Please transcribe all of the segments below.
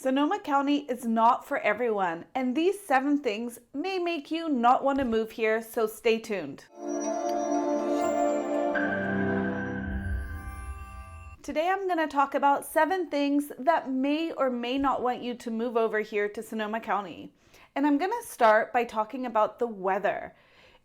Sonoma County is not for everyone, and these 7 things may make you not want to move here, so stay tuned. Today I'm going to talk about 7 things that may or may not want you to move over here to Sonoma County. And I'm going to start by talking about the weather.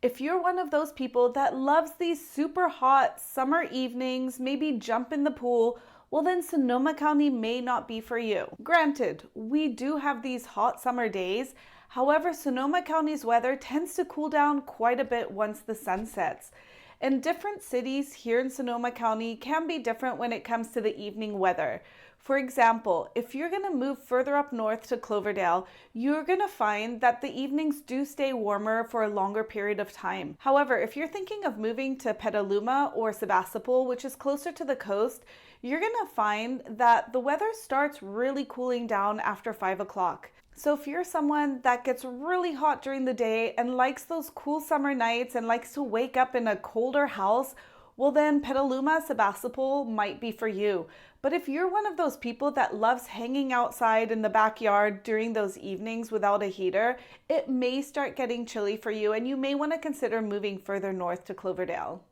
If you're one of those people that loves these super hot summer evenings, maybe jump in the pool, well then Sonoma County may not be for you. Granted, we do have these hot summer days. However, Sonoma County's weather tends to cool down quite a bit once the sun sets. And different cities here in Sonoma County can be different when it comes to the evening weather. For example, if you're going to move further up north to Cloverdale, you're going to find that the evenings do stay warmer for a longer period of time. However, if you're thinking of moving to Petaluma or Sebastopol, which is closer to the coast, you're going to find that the weather starts really cooling down after 5 o'clock. So if you're someone that gets really hot during the day and likes those cool summer nights and likes to wake up in a colder house, well then Petaluma, Sebastopol might be for you. But if you're one of those people that loves hanging outside in the backyard during those evenings without a heater, it may start getting chilly for you and you may want to consider moving further north to Cloverdale.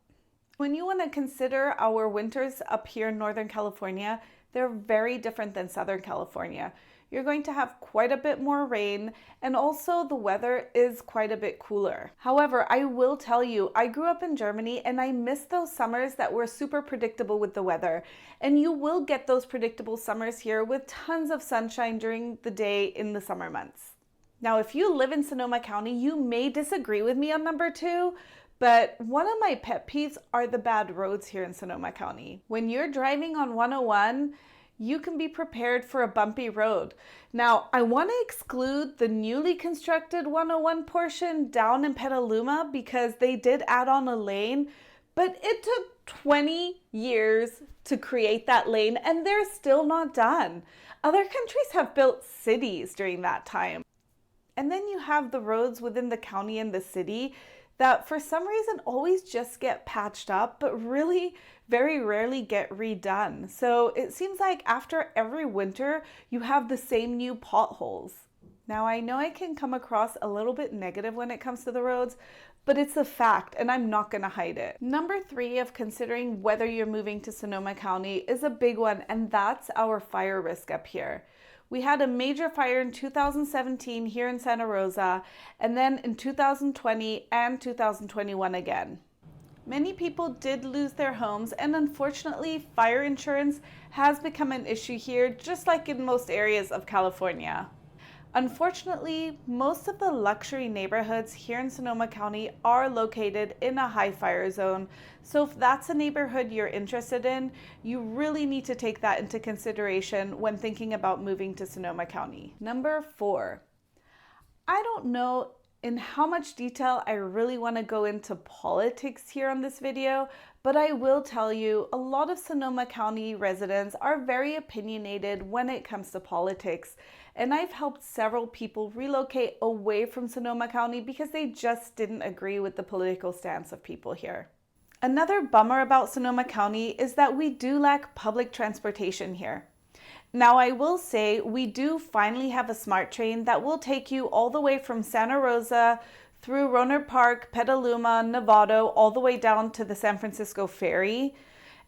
When you want to consider our winters up here in Northern California, they're very different than Southern California. You're going to have quite a bit more rain, and also the weather is quite a bit cooler. However, I will tell you, I grew up in Germany and I miss those summers that were super predictable with the weather. And you will get those predictable summers here with tons of sunshine during the day in the summer months. Now, if you live in Sonoma County, you may disagree with me on number 2, but one of my pet peeves are the bad roads here in Sonoma County. When you're driving on 101, you can be prepared for a bumpy road. Now, I want to exclude the newly constructed 101 portion down in Petaluma because they did add on a lane, but it took 20 years to create that lane and they're still not done. Other countries have built cities during that time. And then you have the roads within the county and the city that for some reason always just get patched up, but really very rarely get redone. So it seems like after every winter, you have the same new potholes. Now I know I can come across a little bit negative when it comes to the roads, but it's a fact and I'm not gonna hide it. Number 3 of considering whether you're moving to Sonoma County is a big one, and that's our fire risk up here. We had a major fire in 2017 here in Santa Rosa, and then in 2020 and 2021 again. Many people did lose their homes, and unfortunately, fire insurance has become an issue here, just like in most areas of California. Unfortunately, most of the luxury neighborhoods here in Sonoma County are located in a high fire zone. So if that's a neighborhood you're interested in, you really need to take that into consideration when thinking about moving to Sonoma County. Number 4, I don't know in how much detail I really want to go into politics here on this video, but I will tell you a lot of Sonoma County residents are very opinionated when it comes to politics. And I've helped several people relocate away from Sonoma County because they just didn't agree with the political stance of people here. Another bummer about Sonoma County is that we do lack public transportation here. Now I will say we do finally have a smart train that will take you all the way from Santa Rosa through Rohnert Park, Petaluma, Novato, all the way down to the San Francisco Ferry.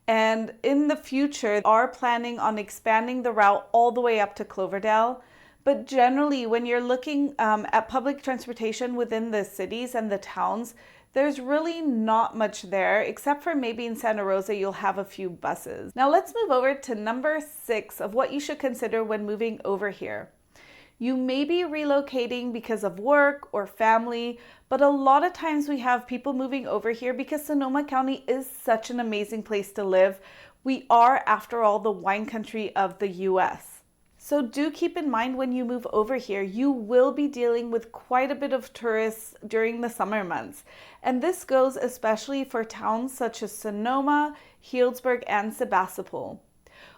And in the future, are planning on expanding the route all the way up to Cloverdale. But generally, when you're looking at public transportation within the cities and the towns, there's really not much there, except for maybe in Santa Rosa, you'll have a few buses. Now let's move over to number 6 of what you should consider when moving over here. You may be relocating because of work or family, but a lot of times we have people moving over here because Sonoma County is such an amazing place to live. We are, after all, the wine country of the US. So do keep in mind when you move over here, you will be dealing with quite a bit of tourists during the summer months. And this goes especially for towns such as Sonoma, Healdsburg, and Sebastopol.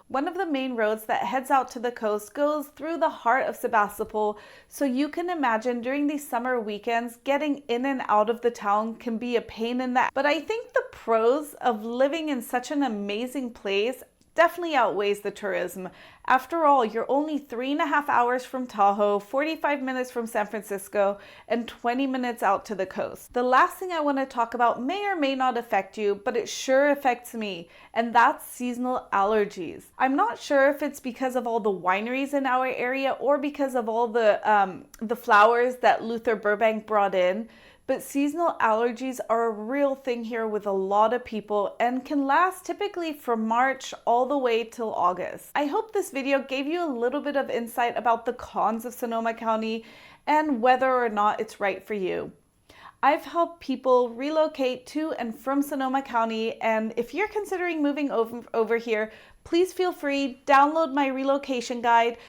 One of the main roads that heads out to the coast goes through the heart of Sebastopol, so you can imagine during these summer weekends, getting in and out of the town can be a pain in the ass. But I think the pros of living in such an amazing place definitely outweighs the tourism. After all, you're only 3.5 hours from Tahoe, 45 minutes from San Francisco, and 20 minutes out to the coast. The last thing I want to talk about may or may not affect you, but it sure affects me, and that's seasonal allergies. I'm not sure if it's because of all the wineries in our area or because of all the flowers that Luther Burbank brought in, but seasonal allergies are a real thing here with a lot of people and can last typically from March all the way till August. I hope this video gave you a little bit of insight about the cons of Sonoma County and whether or not it's right for you. I've helped people relocate to and from Sonoma County, and if you're considering moving over here, please feel free, download my relocation guide.